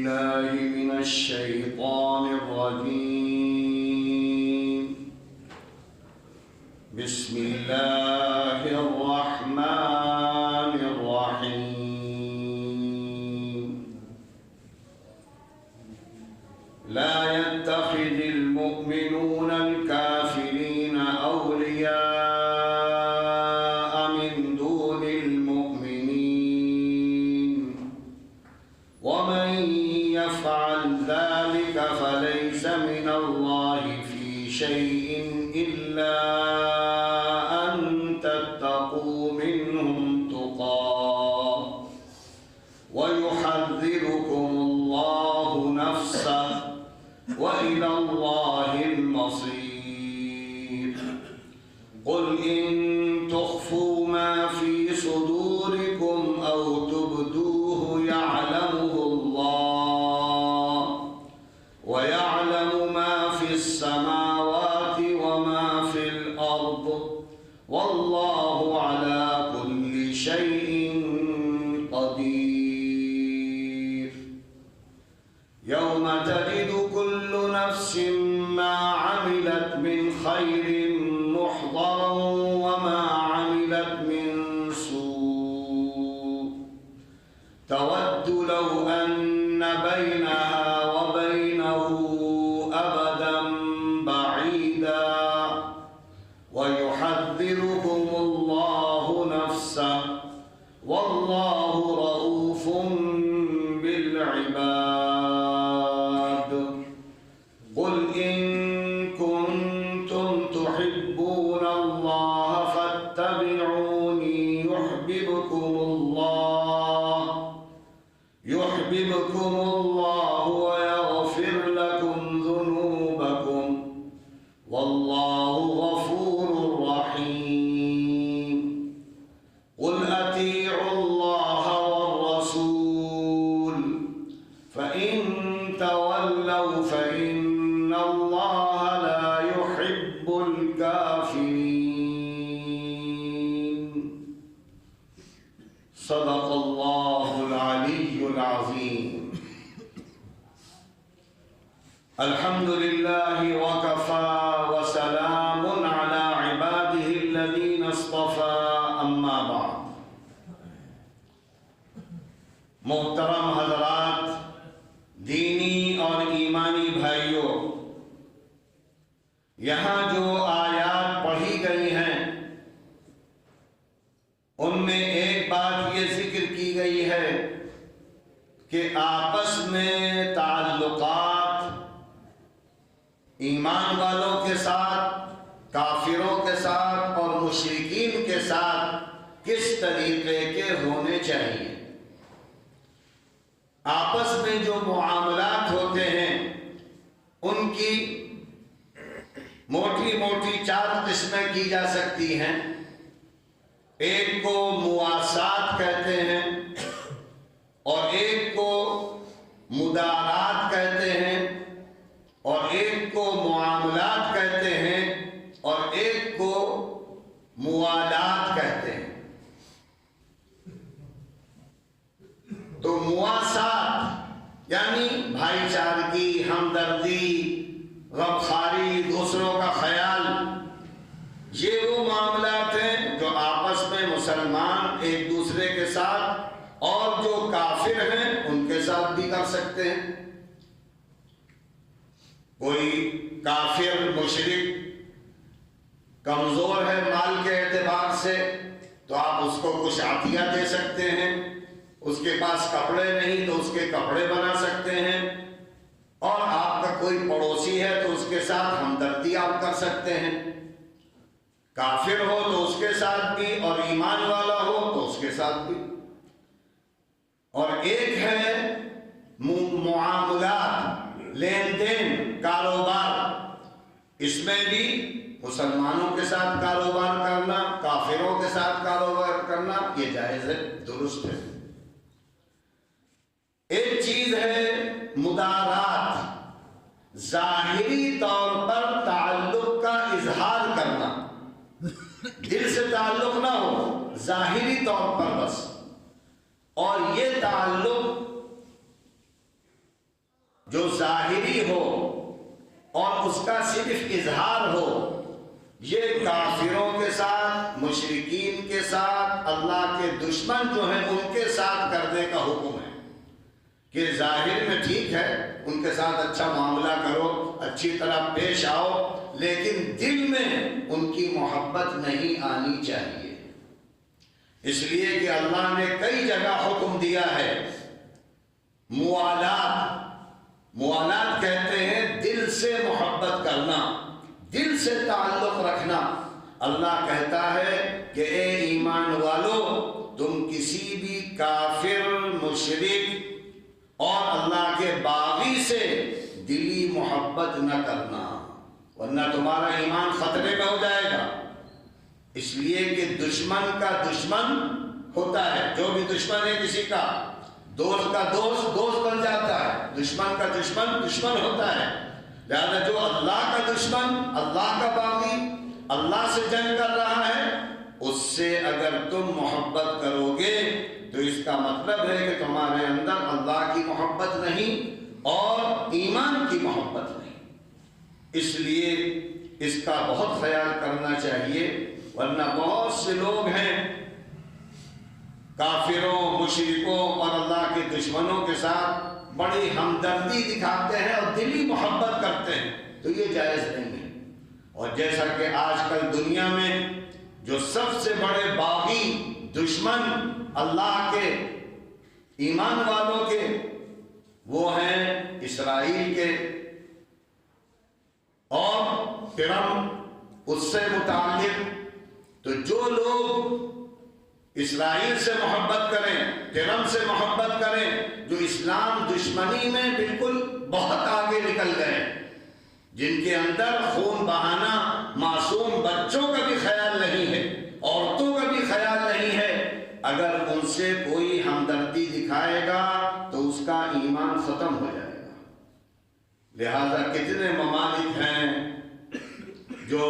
بالله من الشيطان الرجيم. بسم الله الرحمن الرحيم. لا يتخذ المؤمنون الكافرين أولياء من دون المؤمنين ومن يفعل ذلك فليس من الله في شيء إلا أن تتقوا منهم تقاه ويحذركم الله نفسه وإلى الله المصير. قل إن تخفوا ما في صدوركم أو تبدوه يعلمه الله ويعلم ما في السماوات وما في الأرض والله على كل شيء قدير. يوم تجد كل نفس ما عملت من خير محضرا وما عملت من سوء تود لو أن بينها وبينه أبدا بعيدا ويحذركم الله نفسه والله رؤوف بالعباد. قل إن كنتم تحبون الله فاتبعوني يحببكم الله ويغفر لكم ذنوبكم والله غفور رحيم. قل أطيعوا الله والرسول فإن تولوا فإن الله لا يحب الكافرين. صدق الله العلي العظيم. الحمد لله وكفى وسلام على عباده الذين اصطفى اما بعد. محترم حضرات، دینی اور ایمانی بھائیوں، یہاں جو آیات پڑھی گئی ہیں ان میں ایک بات یہ ذکر کی گئی ہے کہ آپس میں تعلقات ایمان والوں کے ساتھ، کافروں کے ساتھ اور مشرکین کے ساتھ کس طریقے کے ہونے چاہیے. آپس میں جو معاملات ہوتے ہیں ان کی موٹی موٹی 4 قسمیں کی جا سکتی ہیں. ایک کو مواسات کہتے ہیں اور ایک کو مدارات کہتے ہیں اور ایک کو معاملات کہتے ہیں اور ایک کو موالات کہتے ہیں. تو مواسات یعنی بھائی چارگی، ہمدردی، غمخواری، دوسروں کا خیال، یہ وہ معاملات ہیں جو آپس میں مسلمان ایک دوسرے کے ساتھ اور جو کافر ہیں ان کے ساتھ بھی کر سکتے ہیں. کوئی کافر مشرک کمزور ہے مال کے اعتبار سے تو آپ اس کو کچھ عطیہ دے سکتے ہیں. اس کے پاس کپڑے نہیں تو اس کے کپڑے بنا سکتے ہیں. اور آپ کا کوئی پڑوسی ہے تو اس کے ساتھ ہمدردی آپ کر سکتے ہیں. کافر ہو تو اس کے ساتھ بھی اور ایمان والا ہو تو اس کے ساتھ بھی. اور ایک ہے معاملات، لین دین، کاروبار. اس میں بھی مسلمانوں کے ساتھ کاروبار کرنا، کافروں کے ساتھ کاروبار کرنا یہ جائز ہے، درست ہے. ایک چیز ہے مدارات، ظاہری طور پر تعلق کا اظہار کرنا، دل سے تعلق نہ ہو، ظاہری طور پر بس. اور یہ تعلق جو ظاہری ہو اور اس کا صرف اظہار ہو، یہ کافروں کے ساتھ، مشرکین کے ساتھ، اللہ کے دشمن جو ہیں ان کے ساتھ کرنے کا حکم ہے کہ ظاہر میں ٹھیک ہے ان کے ساتھ اچھا معاملہ کرو، اچھی طرح پیش آؤ، لیکن دل میں ان کی محبت نہیں آنی چاہیے۔ اس لیے کہ اللہ نے کئی جگہ حکم دیا ہے موالات۔ موالات کہتے ہیں دل سے محبت کرنا، دل سے تعلق رکھنا۔ اللہ کہتا ہے کہ اے ایمان والو، تم کسی بھی کافر، مشرک اور اللہ کے باغی سے دلی محبت نہ کرنا، ورنہ تمہارا ایمان خطرے میں ہو جائے گا۔ اس لیے کہ دشمن کا دشمن ہوتا ہے، جو بھی دشمن ہے کسی کا، دوست کا دوست دوست بن جاتا ہے، دشمن کا دشمن دشمن ہوتا ہے۔ لہذا جو اللہ کا دشمن، اللہ کا باغی، اللہ سے جنگ کر رہا ہے، اس سے اگر تم محبت کرو گے تو اس کا مطلب ہے کہ تمہارے اندر اللہ کی محبت نہیں اور ایمان کی محبت نہیں۔ اس لیے اس کا بہت خیال کرنا چاہیے، ورنہ بہت سے لوگ ہیں کافروں، مشرکوں اور اللہ کے دشمنوں کے ساتھ بڑی ہمدردی دکھاتے ہیں اور دلی محبت کرتے ہیں، تو یہ جائز نہیں ہے۔ اور جیسا کہ آج کل دنیا میں جو سب سے بڑے باغی دشمن اللہ کے، ایمان والوں کے، وہ ہیں اسرائیل کے اور پیرم اس سے متعلق۔ تو جو لوگ اسرائیل سے محبت کریں، پیرم سے محبت کریں، جو اسلام دشمنی میں بالکل بہت آگے نکل گئے، جن کے اندر خون بہانا معصوم بچوں کا بھی خیال نہیں ہے، عورتوں کا بھی خیال نہیں ہے، اگر ان سے کوئی ہمدردی دکھائے گا تو اس کا ایمان ختم ہو جائے گا۔ لہذا کتنے ممالک ہیں جو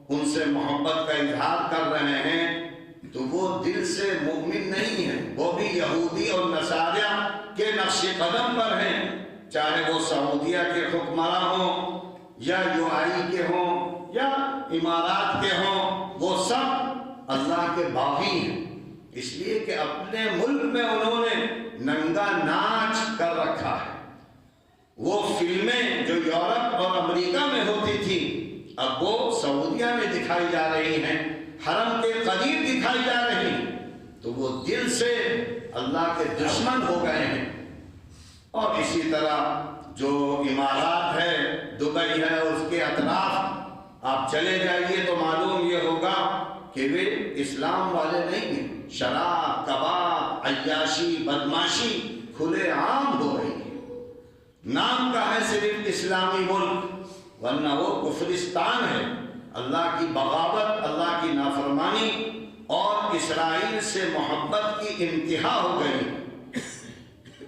ان سے محبت کا اظہار کر رہے ہیں تو وہ دل سے مومن نہیں ہیں، وہ بھی یہودی اور نصاریہ کے نقش قدم پر ہیں، چاہے وہ سعودیہ کے حکمراں ہوں یا یو آئی کے ہوں یا امارات کے ہوں، وہ سب اللہ کے باغی ہیں۔ اس لیے کہ اپنے ملک میں انہوں نے ننگا ناچ کر رکھا ہے۔ وہ فلمیں جو یورپ اور امریکہ میں ہوتی تھی اب وہ سعودیہ میں دکھائی جا رہی ہیں، حرم کے قریب دکھائی جا رہی ہیں، تو وہ دل سے اللہ کے دشمن ہو گئے ہیں۔ اور اسی طرح جو امارات ہے، دبئی ہے، اس کے اطراف آپ چلے جائیے تو معلوم یہ ہوگا کہ وہ اسلام والے نہیں ہیں۔ شراب، کباب، عیاشی، بدماشی کھلے عام ہو رہی ہے۔ نام کا ہے صرف اسلامی ملک، ورنہ وہ کفرستان ہے۔ اللہ کی بغاوت، اللہ کی نافرمانی اور اسرائیل سے محبت کی انتہا ہو گئی۔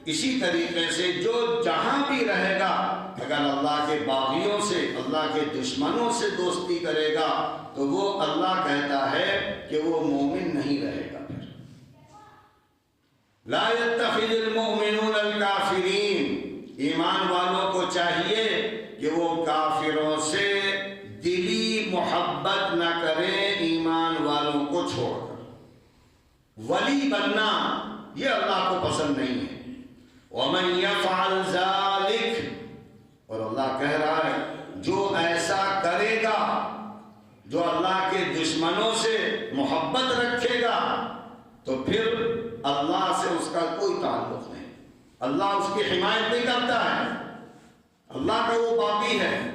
اسی طریقے سے جو جہاں بھی رہے گا، اگر اللہ کے باغیوں سے، اللہ کے دشمنوں سے دوستی کرے گا تو وہ اللہ کہتا ہے کہ وہ مومن نہیں رہے گا۔ پھر لا يتخذ المؤمنون الکافرین، ایمان والوں کو چاہیے کہ وہ کافروں سے دلی محبت نہ کریں، ایمان والوں کو چھوڑ کر۔ ولی بننا یہ اللہ کو پسند نہیں ہے۔ وَمَنْ يَفْعَلْ ذَلِكَ، اور اللہ کہہ رہا ہے جو ایسا کرے گا، جو اللہ کے دشمنوں سے محبت رکھے گا، تو پھر اللہ سے اس کا کوئی تعلق نہیں، اللہ اس کی حمایت نہیں کرتا ہے، اللہ کا وہ باقی ہے۔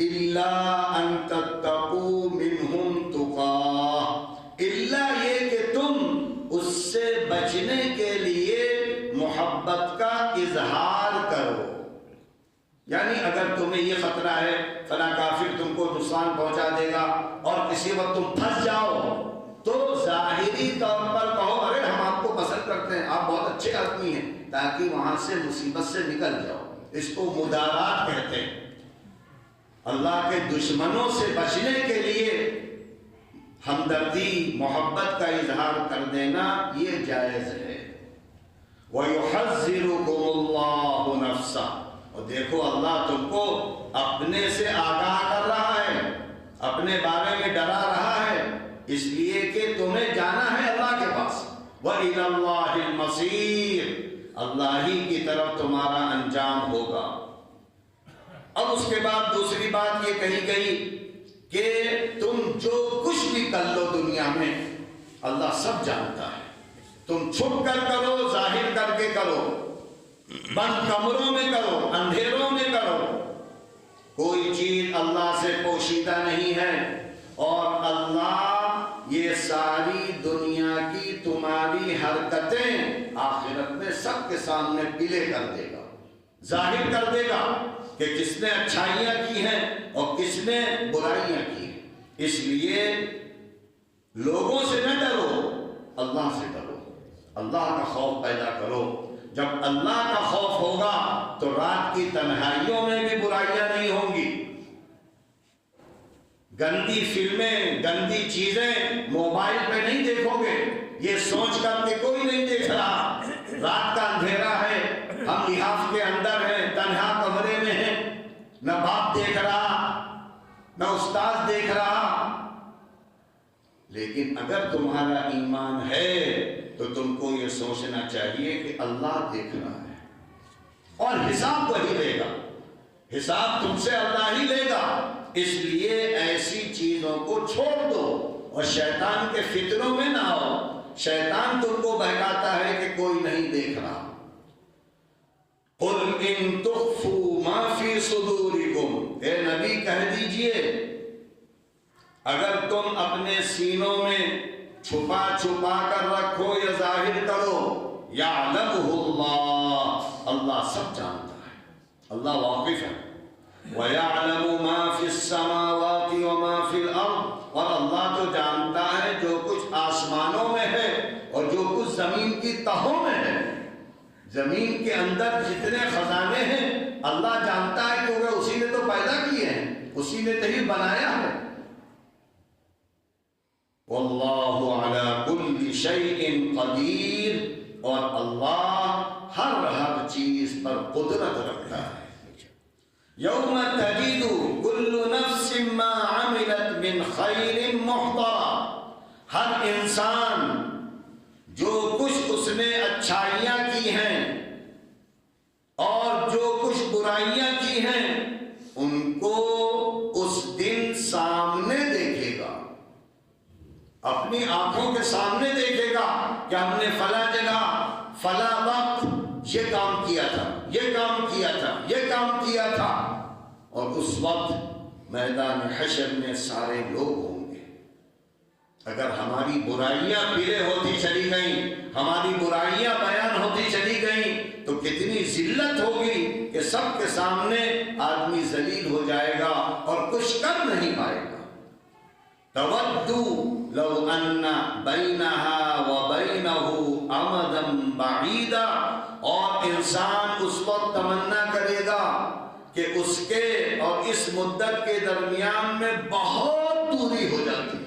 إِلَّا أَن تَتَّقُوا مِنْهُمْ تُقَاةً، الا یہ کہ تم اس سے بچنے کے لیے محبت کا اظہار کرو۔ یعنی اگر تمہیں یہ خطرہ ہے فلاں کافر تم کو نقصان پہنچا دے گا اور کسی وقت تم پھنس جاؤ تو ظاہری طور پر کہو ارے ہم آپ کو پسند کرتے ہیں، آپ بہت اچھے آدمی ہیں، تاکہ وہاں سے مصیبت سے نکل جاؤ۔ اس کو مدارات کہتے ہیں۔ اللہ کے دشمنوں سے بچنے کے لیے ہمدردی، محبت کا اظہار کر دینا یہ جائز ہے۔ وَيُحَذِّرُكُمُ اللَّهُ نَفْسَهُ، دیکھو اللہ تم کو اپنے سے آگاہ کر رہا ہے، اپنے بارے میں ڈرا رہا ہے، اس لیے کہ تمہیں جانا ہے اللہ کے پاس۔ وَإِلَى اللَّهِ الْمَصِيرُ، اللہ ہی کی طرف تمہارا انجام ہوگا۔ اب اس کے بعد دوسری بات یہ کہی گئی کہ تم جو کچھ بھی کر لو دنیا میں اللہ سب جانتا ہے، تم چھپ کر کرو، ظاہر کر کے کرو، بند کمروں میں کرو، اندھیروں میں کرو، کوئی چیز اللہ سے پوشیدہ نہیں ہے، اور اللہ یہ ساری دنیا کی تمہاری حرکتیں آخرت میں سب کے سامنے پلے کر دے گا، ظاہر کر دے گا کہ کس نے اچھائیاں کی ہیں اور کس نے برائیاں کی ہیں۔ اس لیے لوگوں سے نہ ڈرو، اللہ سے ڈرو، اللہ کا خوف پیدا کرو۔ جب اللہ کا خوف ہوگا تو رات کی تنہائیوں میں بھی برائیاں نہیں ہوں گی، گندی فلمیں، گندی چیزیں موبائل پہ نہیں دیکھو گے یہ سوچ کر کہ کوئی نہیں دیکھ رہا، رات کا اندھیرا ہے، ہم لحاف کے اندر ہیں، تنہا کمرے میں ہیں، نہ باپ دیکھ رہا نہ استاد دیکھ رہا۔ لیکن اگر تمہارا ایمان ہے تو تم کو یہ سوچنا چاہیے کہ اللہ دیکھ رہا ہے اور حساب وہی لے گا، حساب تم سے اللہ ہی لے گا۔ اس لیے ایسی چیزوں کو چھوڑ دو اور شیطان کے فتنوں میں نہ آؤ۔ شیطان تم کو بہکاتا ہے کہ کوئی نہیں دیکھ رہا۔ قُلْ إِن تُخْفُوا مَا فِي صُدُورِكُمْ، اے نبی کہہ دیجئے اگر تم اپنے سینوں میں چھپا چھپا کر رکھو یا ظاہر کرو، يَعْلَمُهُ اللَّهُ، اللہ سب جانتا ہے، اللہ واقف ہے۔ وَيَعْلَمُ مَا فِي السَّمَاوَاتِ وَمَا فِي الْأَرْضِ، اور اللہ تو جانتا ہے جو کچھ آسمانوں میں ہے اور جو کچھ زمین کی تہوں میں ہے۔ زمین کے اندر جتنے خزانے ہیں اللہ جانتا ہے کیونکہ اسی نے تو پیدا کیے ہیں، اسی نے تو ہی بنایا ہے۔ وَاللَّهُ عَلَى كُلِّ شَيْءٍ قَدِيرٌ، اور اللہ ہر چیز پر قدرت رکھتا ہے۔ یوم تجد کل نفس ما عملت من خیر محضرا، ہر انسان جو کچھ اس نے اچھائیاں کی ہیں اور جو کچھ برائیاں کی ہیں ان کو اس دن سامنے دیکھے گا، اپنی آنکھوں کے سامنے دیکھے گا کہ ہم نے فلاں جگہ فلاں وقت یہ کام کیا تھا، یہ کام کیا تھا، یہ کام کیا تھا۔ اور اس وقت میدان حشر میں سارے لوگ ہوں گے۔ اگر ہماری برائیاں پیلے ہوتی چلی گئیں، ہماری برائیاں بیان ہوتی چلی گئیں تو کتنی ذلت ہوگی کہ سب کے سامنے آدمی ذلیل ہو جائے گا اور کچھ کر نہیں پائے گا۔ تَوَدُّ لَوْ أَنَّ بَيْنَهَا وَبَيْنَهُ أَمَدًا بَعِيدًا، اور انسان اس وقت تمنا کرے گا کہ اس کے اور اس مدت کے درمیان میں بہت دوری ہو جاتی،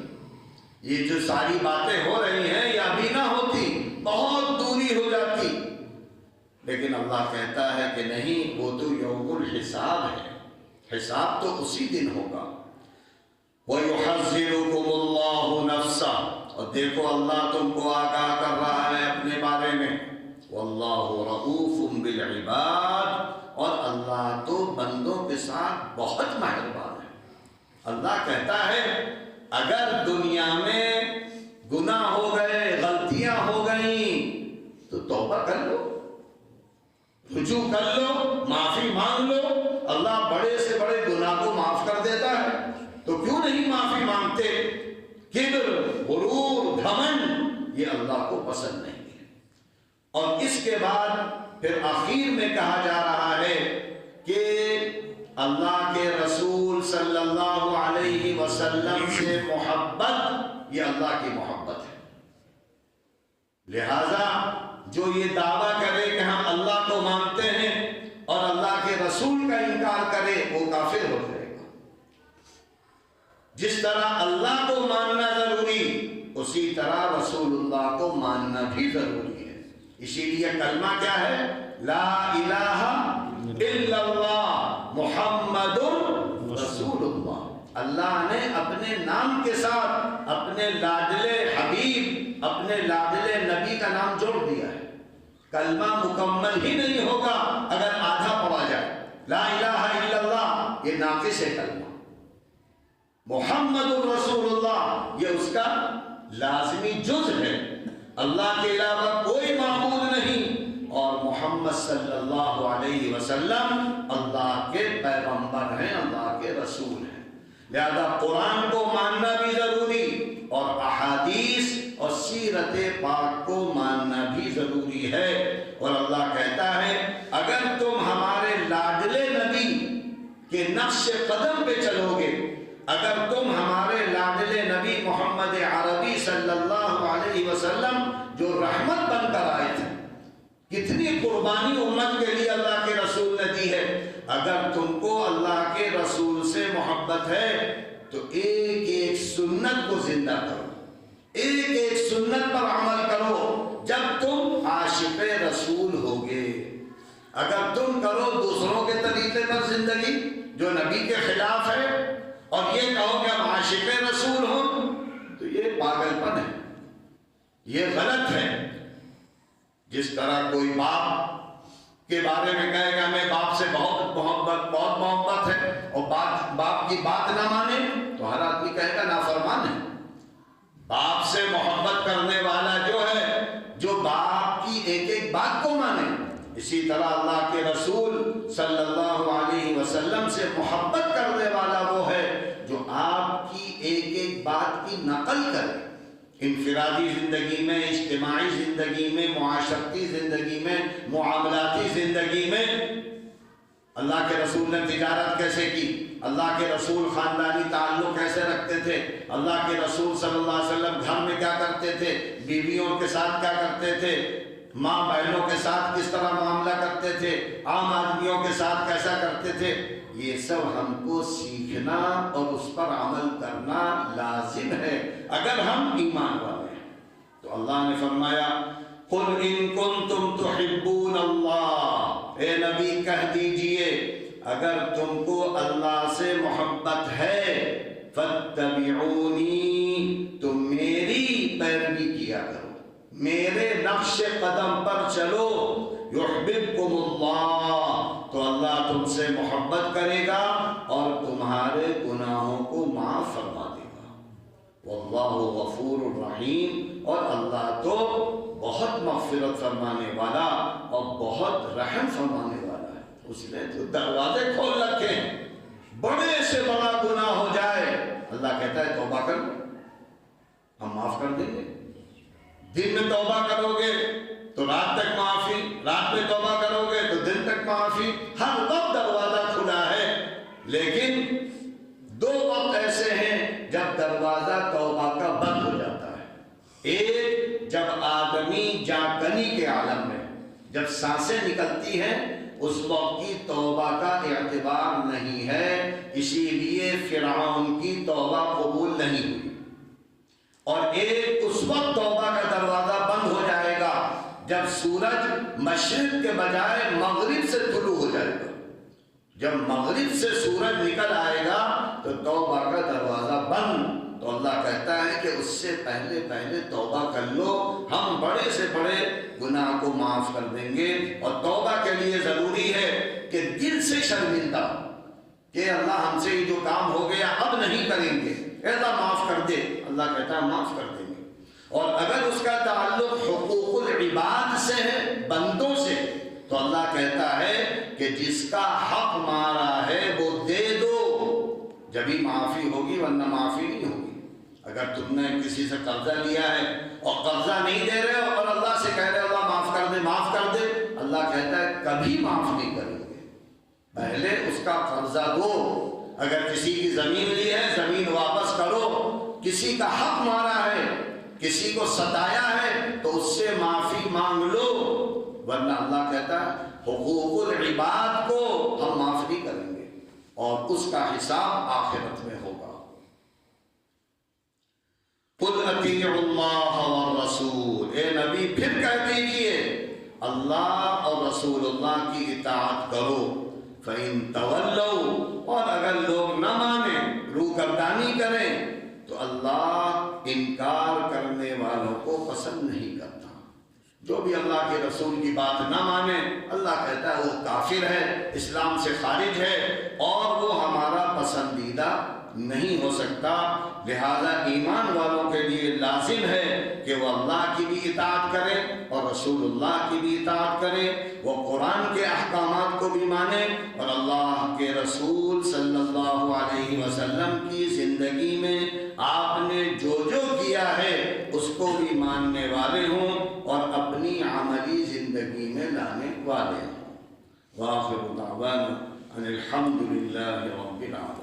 یہ جو ساری باتیں ہو رہی ہیں یا بھی نہ ہوتی، بہت دوری ہو جاتی۔ لیکن اللہ کہتا ہے کہ نہیں، وہ تو یوم الحساب ہے، حساب تو اسی دن ہوگا۔ وَيُحَذِّرُكُمُ اللَّهُ نَفْسَهُ، اور دیکھو اللہ تم کو آگاہ کر رہا ہے اپنے بارے میں۔ وَاللَّهُ رَءُوفٌ بِالْعِبَادِ، اور اللہ تو بندوں کے ساتھ بہت مہربان ہے۔ اللہ کہتا ہے اگر دنیا میں گناہ ہو گئے، غلطیاں ہو گئیں تو توبہ کر لو، رجوع کر لو، معافی مانگ لو، اللہ بڑے سے بڑے گناہ کو معاف کر دیتا ہے، تو کیوں نہیں معافی مانگتے؟ کبر، غرور، گھمنڈ یہ اللہ کو پسند نہیں ہے۔ اور اس کے بعد پھر آخر میں کہا جا رہا ہے کہ اللہ کے رسول صلی اللہ علیہ وسلم سے محبت یہ اللہ کی محبت ہے، لہذا جو یہ دعویٰ کرے کہ ہم اللہ کو مانتے ہیں اور اللہ کے رسول کا انکار کرے وہ کافر ہو جائے گا۔ جس طرح اللہ کو ماننا ضروری اسی طرح رسول اللہ کو ماننا بھی ضروری ہے۔ اسی لیے کلمہ کیا ہے؟ لا الہ الا اللہ نام کے ساتھ اپنے لاڈلے حبیب، اپنے لاڈلے نبی کا نام جوڑ دیا ہے۔ کلمہ مکمل ہی نہیں ہوگا اگر آدھا پڑھا جائے۔ لا الہ الا اللہ یہ ناقص ہے کلمہ، محمد الرسول اللہ یہ اس کا لازمی جز ہے۔ اللہ کے علاوہ کوئی معبود نہیں، اور محمد صلی اللہ علیہ وسلم اللہ کے پیغمبر ہیں، اللہ کے رسول ہیں۔ لہذا قرآن کو ماننا بھی ضروری، اور احادیث اور سیرت پاک کو ماننا بھی ضروری ہے۔ اور اللہ کہتا ہے اگر تم ہمارے لاڈلے نبی کے نقش قدم پہ چلو گے، اگر تم ہمارے لاڈلے نبی محمد عربی صلی اللہ علیہ وسلم جو رحمت بن کر آئے تھے، کتنی قربانی امت کے لیے اللہ کے رسول نے دی ہے، اگر تم کو اللہ کے رسول سے محبت ہے تو ایک ایک سنت کو زندہ کرو، ایک ایک سنت پر عمل کرو جب تم عاشق رسول ہوگے۔ اگر تم کرو دوسروں کے طریقے پر زندگی جو نبی کے خلاف ہے، اور یہ کہو کہ ہم عاشق رسول ہوں، تو یہ پاگل پن ہے، یہ غلط ہے۔ جس طرح کوئی باپ کے بارے میں کہے کہ ہمیں باپ سے بہت محبت ہے، اور باپ کی بات نہ مانے تو ہر آدمی کہے گا نافرمان ہے۔ باپ سے محبت کرنے والا جو ہے، جو باپ کی ایک ایک بات کو مانے، اسی طرح اللہ کے رسول صلی اللہ علیہ وسلم سے محبت کرنے والا وہ ہے جو آپ کی ایک ایک بات کی نقل کرے، انفرادی زندگی میں، اجتماعی زندگی میں، معاشرتی زندگی میں، معاملاتی زندگی میں۔ اللہ کے رسول نے تجارت کیسے کی، اللہ کے رسول خاندانی تعلق کیسے رکھتے تھے، اللہ کے رسول صلی اللہ علیہ وسلم گھر میں کیا کرتے تھے، بیویوں کے ساتھ کیا کرتے تھے، ماں بہنوں کے ساتھ کس طرح معاملہ کرتے تھے، عام آدمیوں کے ساتھ کیسا کرتے تھے، یہ سب ہم کو سیکھنا اور اس پر عمل کرنا لازم ہے اگر ہم ایمان والے ہیں۔ تو اللہ نے فرمایا قُلْ إِن كُنْتُمْ تُحِبُّونَ اللَّهَ، اے نبی کہہ دیجئے اگر تم کو اللہ سے محبت ہے، فَاتَّبِعُونِي، تم میری پیروی کیا کرو، میرے نقش قدم پر چلو، یحببکم اللہ، تو اللہ تم سے محبت کرے گا اور تمہارے گناہوں کو معاف فرما دے گا۔ واللہ غفور الرحیم، اور اللہ تو بہت مغفرت فرمانے والا اور بہت رحم فرمانے والا ہے۔ اس نے جو دروازے کھول رکھے ہیں، بڑے سے بڑا گناہ ہو جائے اللہ کہتا ہے توبہ کر لو، ہم معاف کر دیں گے۔ دن میں توبہ کرو گے تو رات تک معافی، رات میں توبہ کرو گے تو دن تک معافی، ہر وقت دروازہ کھلا ہے۔ لیکن دو وقت ایسے ہیں جب دروازہ توبہ کا بند ہو جاتا ہے۔ ایک جب آدمی جاگنی کے عالم میں، جب سانسیں نکلتی ہیں، اس وقت کی توبہ کا اعتبار نہیں ہے، اسی لیے فرعون کی توبہ قبول نہیں ہوئی۔ اور ایک اس وقت توبہ کا دروازہ بند ہو جائے گا جب سورج مشرق کے بجائے مغرب سے طلوع ہو جائے گا۔ جب مغرب سے سورج نکل آئے گا تو توبہ کا دروازہ بند۔ تو اللہ کہتا ہے کہ اس سے پہلے توبہ کر لو، ہم بڑے سے بڑے گناہ کو معاف کر دیں گے۔ اور توبہ کے لیے ضروری ہے کہ دل سے شرمندہ کہ اللہ ہم سے یہ جو کام ہو گیا اب نہیں کریں گے، اللہ معاف کر دے۔ اللہ کہتا ہے معاف کر دیں گے۔ اور اگر اس کا تعلق حقوق العباد سے ہے، بندوں سے، تو اللہ کہتا ہے کہ جس کا حق مارا ہے وہ دے دو، جبھی معافی ہوگی ورنہ معافی نہیں ہوگی۔ اگر تم نے کسی سے قرضہ لیا ہے اور قرضہ نہیں دے رہے ہو اور اللہ سے کہہ رہے ہو اللہ معاف کر دے، معاف کر دے، اللہ کہتا ہے کبھی معاف نہیں کریں گے، پہلے اس کا قرضہ دو۔ اگر کسی کی زمین لی ہے زمین واپس کرو، کسی کا حق مارا ہے، کسی کو ستایا ہے تو اس سے معافی مانگ لو، ورنہ اللہ کہتا ہے حقوق العباد کو ہم معاف نہیں کریں گے اور اس کا حساب آخرت میں ہوگا۔ قُلْ اطیعوا اللَّهَ وَالرَّسُولَ، اے نبی پھر کہہ دیجئے اللہ اور رسول اللہ کی اطاعت کرو۔ فَإِن تَوَلَّوْا، اور اگر لوگ نہ مانیں، روگردانی کریں، اللہ انکار کرنے والوں کو پسند نہیں کرتا۔ جو بھی اللہ کے رسول کی بات نہ مانے، اللہ کہتا ہے وہ کافر ہے، اسلام سے خارج ہے، اور وہ ہمارا پسندیدہ نہیں ہو سکتا۔ لہذا ایمان والوں کے لیے لازم ہے کہ وہ اللہ کی بھی اطاعت کریں اور رسول اللہ کی بھی اطاعت کریں، وہ قرآن کے احکامات کو بھی مانیں، اور اللہ کے رسول صلی اللہ علیہ وسلم کی زندگی میں آپ نے جو جو کیا ہے اس کو بھی ماننے والے ہوں اور اپنی عملی زندگی میں لانے والے ہوں۔ وآخر دعوانا ان الحمد للہ رب العالمین۔